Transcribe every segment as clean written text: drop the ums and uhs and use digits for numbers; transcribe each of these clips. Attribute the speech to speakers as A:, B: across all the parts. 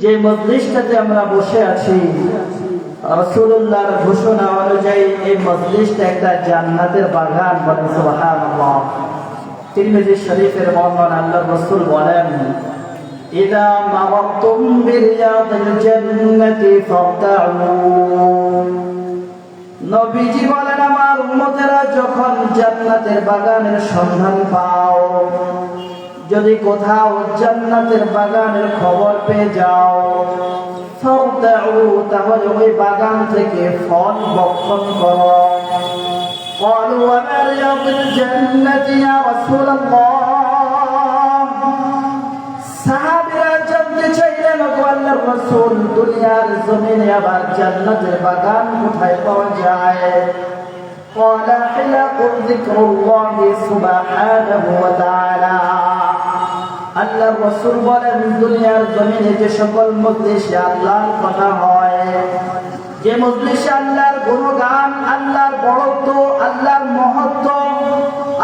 A: যে মজলিসটাতে আমরা বসে আছি, রাসূলুল্লাহর ঘোষণা অনুযায়ী এই মজলিসটা একটা জান্নাতের বাগান। বলেন সুবহানাল্লাহ। তিরমিজি শরীফের বর্ণনা, আল্লাহর রাসূল বলেন, ইযা মারাতুম বিরিয়াদিল জান্নাতি ফারতাউ। নবীজি বলেন, আমার উম্মতেরা যখন জান্নাতের বাগানের সন্ধান পাও, যদি কোথাও জান্নাতের বাগানের খবর পেয়ে যাও, তাহলে ওই বাগান থেকে ফল ভক্ষণ করো। قالوا وما رياض الجنة يا رسول الله। সাহাবীরা জানতে চাইলেন, ওগো আল্লাহর রাসূল, দুনিয়ার জমিনে আবার জান্নাতের বাগান কোথায় পাওয়া যায়? قال حلق ذكر الله سبحانه وتعالى। আল্লাহর রাসূল বলেন, দুনিয়ার জমিনে যে সকল মজলিসে আল্লাহর কথা হয়, যে মজলিসে আল্লাহর গুণগান, আল্লাহর বড়ত্ব, আল্লাহর মহত্ব,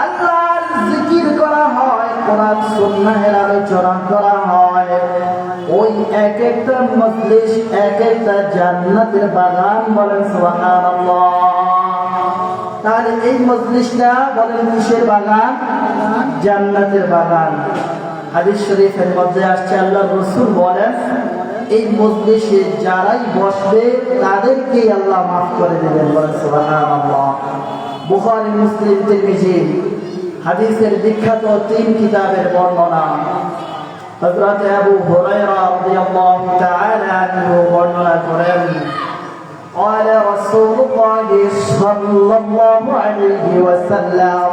A: আল্লাহর জিকির করা হয়, কোরআন সুন্নাহের আলোচনা করা হয়, ওই এক একটা মজলিস এক একটা জান্নাতের বাগান। বলেন সুবহানাল্লাহ। তাহলে এই মজলিসটা বলেন কিসের বাগান? জান্নাতের বাগান। হাদিস শরীফের মধ্যে আসছে, আল্লাহর রাসূল বলেন, এই মজলিসে যারাই বসবে তাদেরকে আল্লাহ মাফ করে দেবেন। বলেন সুবহানাল্লাহ। বুখারী, মুসলিম, তিরমিজি হাদিসের বিখ্যাত তিন কিতাবের বর্ণনা। হযরত আবু হুরায়রা রাদিয়াল্লাহু তাআলা আনহু বর্ণনা করেন, قال رسول الله صلى الله عليه وسلم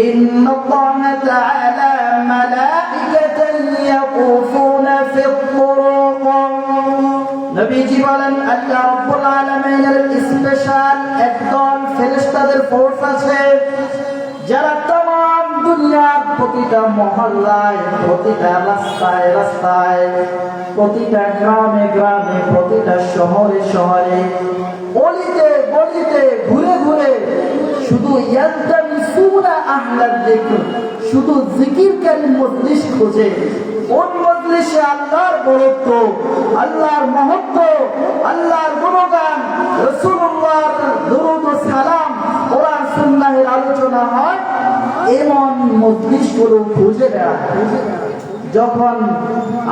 A: إن الله تعالى ملائكة يطوفون في الطرق। নবীজি বলেন, আল্লাহ রাব্বুল আলামিনের স্পেশাল একদল ফেরেশতাদের ফোর্স আছে, যারা तमाम দুনিয়ার প্রতিটা মহল্লায়, প্রতিটা রাস্তায় রাস্তায়, প্রতিটা গ্রামে গ্রামে, প্রতিটা শহরে শহরে, অলিতে গলিতে ঘুরে ঘুরে শুধু ইয়ালতামিসুনা আহলাল যিকর, শুধু জিকিরকারী মজলিস খোঁজে। কোন মজলিসে আল্লাহর বরত্ব, আল্লাহর মহত্ব, আল্লাহর গুণগান, রাসূলুল্লাহর দরুদ ও সালাম, কোরআন সুন্নাহের আলোচনা হয়, এমন মজলিসগুলো খুঁজে বেড়ায়। যখন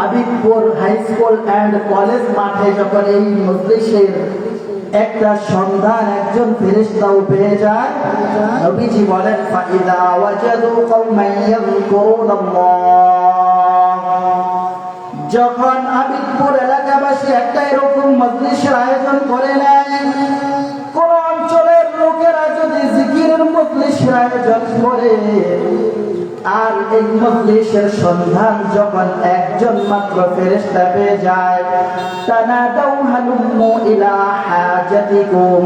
A: Abidpur high school and college মাঠে যখন এই মজলিসের একটা সন্ধান একজন ফেরেশতাও পেয়ে যায়, নবীজি বলেন, ফাইদা ওয়াজাদু কওমান ইয়াযকুরুনাল্লাহ। যখন আবিদপুর এলাকাবাসী একটা এরকম মজলিসের আয়োজন করে নেয়, কোন অঞ্চলের লোকেরা যদি জিকিরের মজলিসের আয়োজন করে, আর এই মজলিসের সন্ধান যখন একজন মাত্র ফেরেশতা পেয়ে যায়, তানাদাউ হালুম্মু ইলা হাজাতিকুম,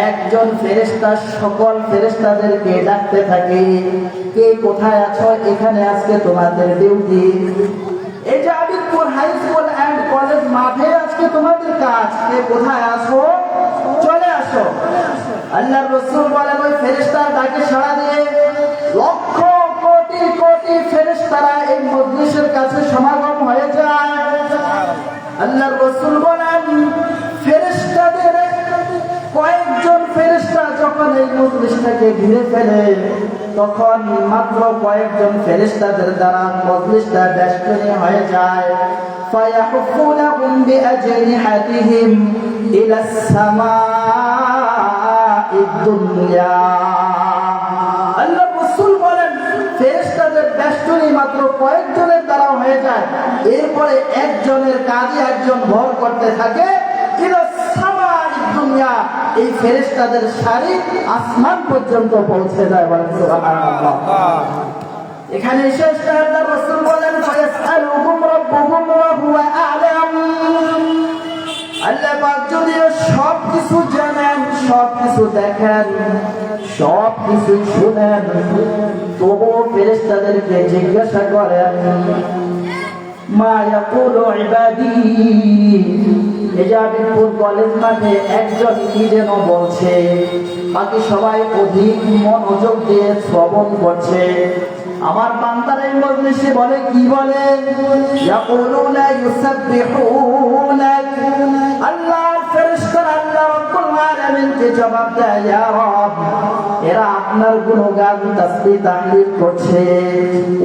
A: একজন ফেরেশতা সকল ফেরেশতাদেরকে ডাকতে থাকে, কে কোথায় আছো, এখানে আজকে তোমাদের ডিউটি। এই যে Abidpur high school and college মাঠে আজকে তোমাদের কাজ, কে কোথায় আছো, চলে আসো। আল্লাহর রাসূল বলেন, ওই ফেরেশতার ডাকে সাড়া দিয়ে লক্ষ কোটি কোটি ফেরেশতারা এই মজলিসের কাছে সমাগম হয়ে যায়। আল্লাহর রাসূল বলেন, ফেরেশতাদের কয়েকজন ফেরেশতা যখন এই মজলিসটাকে ঘিরে ফেলে, তখন মাত্র কয়েকজন ফেরেশতাদের দ্বারা মজলিসটা বেষ্টনী হয়ে যায়। ফায়াহুফুনাহুম বিআজনিহাতিহিম ইলাস সামাঈদ দুনিয়া। আল্লাহর রাসূল বলেন, ফেরেশতাদের বেষ্টনী মাত্র কয়েকজনের দ্বারা হয়ে যায়, এরপরে একজনের কাজে একজন ভর করতে থাকে, ইলাস সামাঈদ দুনিয়া, এই ফেরেশতাদের সারি আসমান পর্যন্ত পৌঁছে যায়। বলেন সুবহানাল্লাহ। এখানে শেষ না, আল্লাহর রাসূল বলেন, ফায়াসআলুকুম রাব্বুকুম ওয়া হুয়া আ'লাম। আল্লাহ পাক যদিও সব কিছু জানেন, সব কিছু দেখেন, সব কিছু শুনেন, তবুও ফেরেশতাদেরকে জিজ্ঞাসা করেন, মা ইয়াকুলু ইবাদি। এই যে আবিদপুর কলেজ মাঠে একজন কি যেন বলছে, বাকি সবাই অধিক মনোযোগ দিয়ে শ্রবণ করছে। আমার বান্দার এই মজলিসে বলে কি বলে, ইয়াকুলুনা ইউসাব্বিহুনাক, আল্লাহর ফেরেশতারা আল্লাহ রাব্বুল আলামিনকে জবাব দেয়, ইয়া রব, এরা আপনার গুণগান তাসবিহ তাহলিল করছে,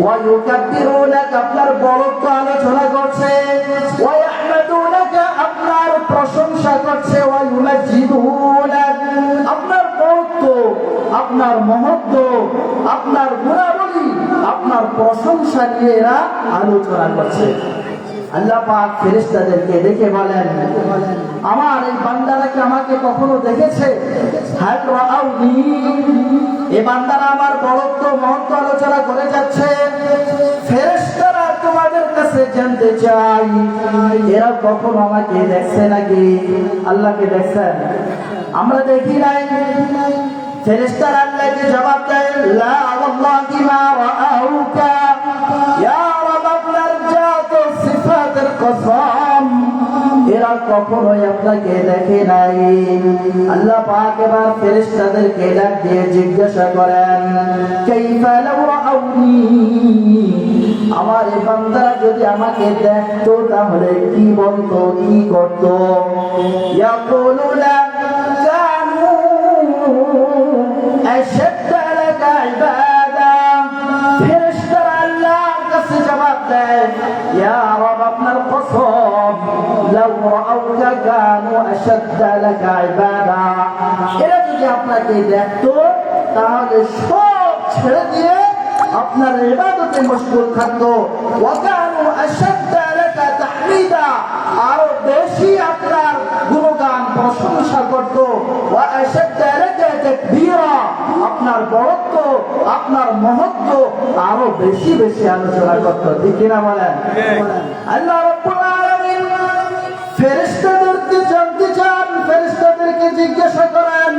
A: ওয়া ইউকাব্বিরুনাক, আপনার বড়ত্ব আলোচনা করছে, ওয়া ইয়াহমাদুনাকা, আপনার প্রশংসা করছে, ওয়া ইউমাজ্জিদুনাক, আপনার বড়ত্ব, আপনার মহত্ব, আপনার গুণাবলী, আপনার প্রশংসা নিয়ে এরা আলোচনা করছে। আল্লাহ পাক ফেরেশতাদেরকে দেখে বলেন, আমার এই বান্দারা কি আমাকে কখনো দেখেছে? হাল রাআউনি, এই বান্দারা আমার বড়ত্ব মহত্ব আলোচনা করে যাচ্ছে। ফেরেশতারা তোমাদের কাছে জানতে চাই, এরা কখনো আমাকে দেখছে নাকি? আল্লাহকে দেখছেন? আমরা দেখি নাই। ফেরেশতারা আল্লাহকে জবাব দেয়, লা ওয়াল্লাহি মা রাআউকা, ইয়া রাব, আপনার জাত ও সিফাতের কসম, এরা কখনোই আপনাকে দেখে নাই। আল্লাহ পাক এবার ফেরেশতাদেরকে ডাক দিয়ে জিজ্ঞাসা করেন, কাইফা লাউ রাআউনি, আমার এই বান্দারা যদি আমাকে দেখতো তাহলে কি বলতো, কি করতো? ইয়াকুলুনা কানু আশাদ্দা লাকা ইবাদা, ফেরেশতারা আল্লাহর কাছে জবাব দেয়, ইয়া রব, আপনার কসম, লাউ রাআউকা কানু আশাদ্দা লাকা ইবাদা, এরা যদি আপনাকে দেখতো তাহলে সব ছেড়ে দিয়ে আপনার ইবাদতে মশগুল থাকতো, ওয়া কানু আশাদ্দা লাকা তাহমিদা, আরো বেশি আপনার গুণগান প্রশংসা করতো, ওয়া আশাদ্দা লাকা তাকবীরা, আপনার বড়ত্ব, আপনার মহত্ব আরো বেশি বেশি আলোচনা করতো। ঠিক কিনা বলেন? আল্লাহ রাব্বুল আলামিন ফেরেশতাদেরকে জানতে চান, ফেরেশতাদেরকে জিজ্ঞাসা করেন,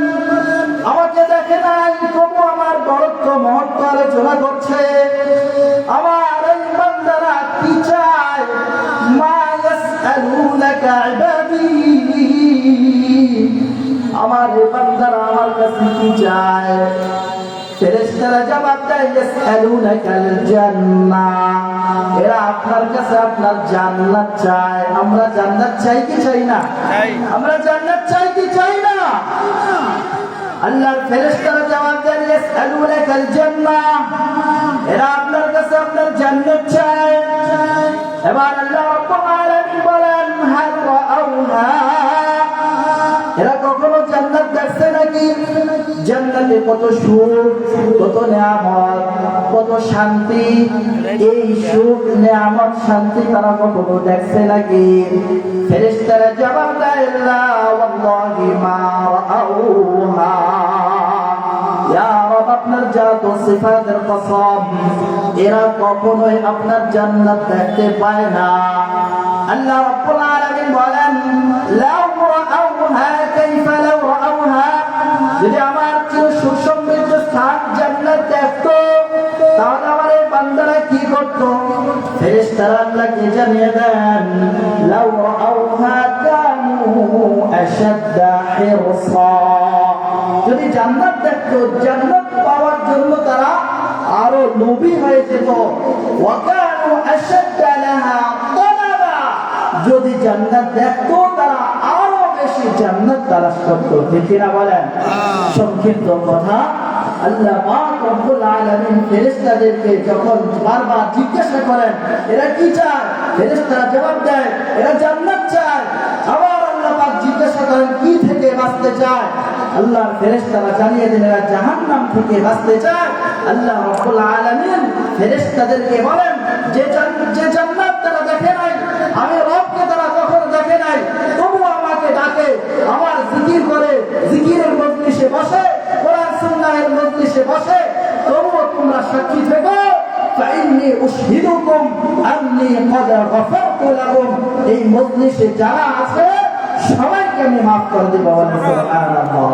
A: আমাকে দেখে নাই তবু আমার বড়ত্ব মহত্ব আলোচনা করছে, আমার এই বান্দারা কি চায়? মা ইয়াসআলুনাকা ইবাদি, আমার এই বান্দারা আমার কাছে কি চায়? ফেরেশতারা জবাব দেয়, ইয়াসআলুনাকাল জান্নাহ, এরা আপনার কাছে আপনার জান্নাত চায়। আমরা জান্নাত চাই কি চাই না? আমরা জান্নাত চাই কি চাই না? আল্লাহর ফেরেশতারা জবাব দেন, ইয়াসআলুনাকাল জান্নাহ, এরা আপনার কাছে আপনার জান্নাত চায়। এবার আল্লাহ রাব্বুল আলামিন বলেন, হাল রাআউহা, এরা কখনো জান্নাত দেখছে নাকি? জান্নাতে কত সুখ, কত নিয়ামত, কত শান্তি, এই সুখ নিয়ামত শান্তি তারা কখনো দেখছে নাকি? ফেরেশতারা জবাব দেয়, লা ওয়াল্লাহি মা রাআউহা, ইয়া রব, আপনার জাত ও সিফাতের কসম, এরা কখনোই আপনার জান্নাত দেখতে পায় না। আল্লাহ রাব্বুল আলামিন বলেন, লাউ রাআউহা, কাইফা লাউ রাআউহা, যদি আমার চেয়ে সুসমৃদ্ধ স্থান জান্নাত দেখতো তাহলে আমার এই বান্দারা কি করতো? ফেরেশতারা আল্লাহকে জানিয়ে দেন, লাউ রাআউহা কানু আশাদ্দা হিরসা, যদি জান্নাত দেখতো, জান্নাত পাওয়ার জন্য তারা আরো লোভী হয়ে যেত। ওয়া কানু আশাদ্দা লাহা তালাবা, যদি জান্নাত দেখতো তারা আরো বেশি জান্নাত তালাশ করতো। ঠিক কিনা বলেন? সংক্ষিপ্ত কথা, আল্লাহ পাক রব্বুল আলামিন ফেরেশতাদেরকে যখন বারবার জিজ্ঞাসা করেন এরা কি চায়, ফেরেশতারা জবাব দেয় এরা জান্নাত চায়। আবার আল্লাহ পাক জিজ্ঞাসা করেন কি থেকে বাঁচতে চায়, আল্লাহর ফেরেশতারা জানিয়ে দেন এরা জাহান্নাম থেকে বাঁচতে চায়। আল্লাহ রব্বুল আলামিন ফেরেশতাদেরকে বলেন, যে জান্নাত তারা দেখে নাই, আমি রবকে তারা কখনো দেখে নাই, তবু আমাকে ডাকে, আমার জিকির করে, জিকিরের মজলিসে বসে, কোরআন সুন্নাহের মজলিসে বসে, তবুও তোমরা সাক্ষী থেকো, ফাইন্নী উশহিদুকুম আন্নী ক্বাদ গফারতু লাহুম, এই মজলিসে যারা আছে সবাইকে আমি মাফ করে দেব। সুবহানাল্লাহ।